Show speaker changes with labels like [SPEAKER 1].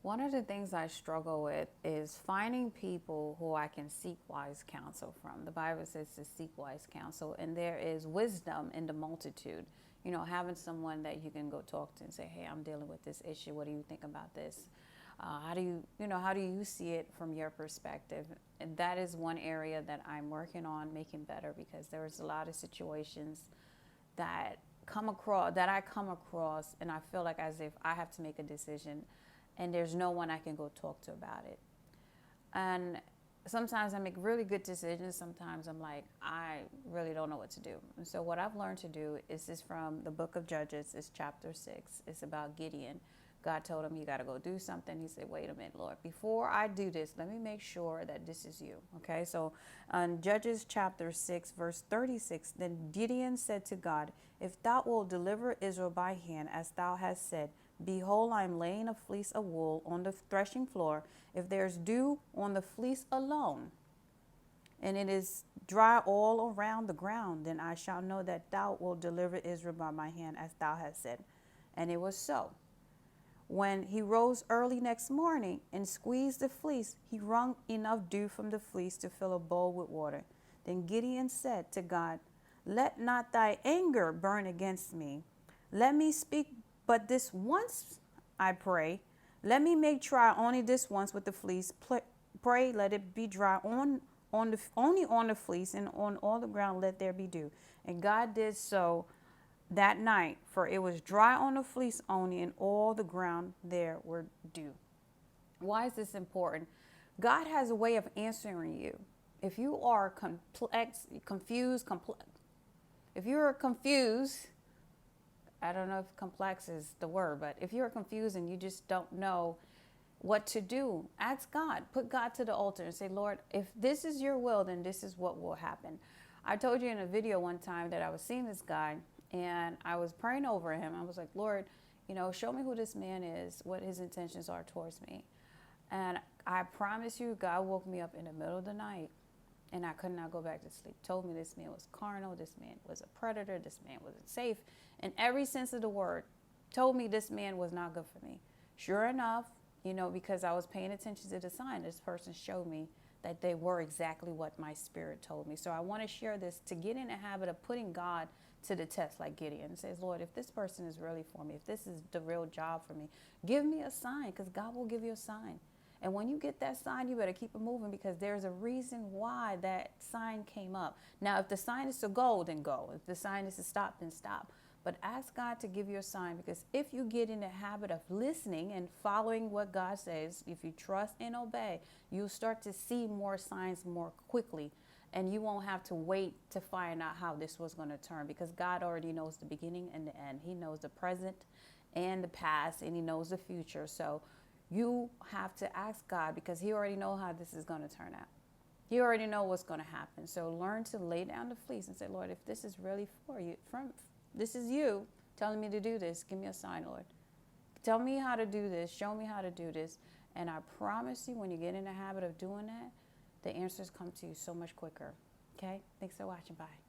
[SPEAKER 1] One of the things I struggle with is finding people who I can seek wise counsel from. The Bible says to seek wise counsel, and there is wisdom in the multitude. You know, having someone that you can go talk to and say, hey, I'm dealing with this issue. What do you think about this? How do you see it from your perspective? And that is one area that I'm working on making better, because there's a lot of situations that I come across, and I feel like as if I have to make a decision and there's no one I can go talk to about it. And sometimes I make really good decisions. Sometimes I'm like, I really don't know what to do. And so what I've learned to do is this from the book of Judges. It's chapter 6. It's about Gideon. God told him, you got to go do something. He said, wait a minute, Lord, before I do this, let me make sure that this is you. Okay, so on Judges chapter 6, verse 36, then Gideon said to God, if thou wilt deliver Israel by hand, as thou hast said, behold, I am laying a fleece of wool on the threshing floor. If there's dew on the fleece alone, and it is dry all around the ground, then I shall know that thou wilt deliver Israel by my hand, as thou hast said. And it was so. When he rose early next morning and squeezed the fleece, he wrung enough dew from the fleece to fill a bowl with water. Then Gideon said to God, let not thy anger burn against me. Let me speak but this once, I pray. Let me make try only this once with the fleece. Pray, let it be dry only on the fleece, and on all the ground let there be dew. And God did so that night, for it was dry on the fleece only, and all the ground there were dew. Why is this important? God has a way of answering you. If you are if you're confused, I don't know if complex is the word, but if you're confused and you just don't know what to do, ask God. Put God to the altar and say, Lord, if this is your will, then this is what will happen. I told you in a video one time that I was seeing this guy and I was praying over him. I was like, Lord, show me who this man is, what his intentions are towards me. And I promise you, God woke me up in the middle of the night and I could not go back to sleep. Told me this man was carnal, this man was a predator, this man wasn't safe. In every sense of the word, told me this man was not good for me. Sure enough, because I was paying attention to the sign, this person showed me that they were exactly what my spirit told me. So I want to share this to get in a habit of putting God to the test, like Gideon. It says, Lord, if this person is really for me, if this is the real job for me, give me a sign, because God will give you a sign. And when you get that sign, you better keep it moving, because there's a reason why that sign came up. Now, if the sign is to go, then go. If the sign is to stop, then stop. But ask God to give you a sign, because if you get in the habit of listening and following what God says, if you trust and obey, you'll start to see more signs more quickly. And you won't have to wait to find out how this was going to turn, because God already knows the beginning and the end. He knows the present and the past, and he knows the future. So you have to ask God, because he already knows how this is going to turn out. He already knows what's going to happen. So learn to lay down the fleece and say, Lord, if this is really for you, this is you telling me to do this, give me a sign, Lord. Tell me how to do this. Show me how to do this. And I promise you, when you get in the habit of doing that, the answers come to you so much quicker. Okay? Thanks for watching. Bye.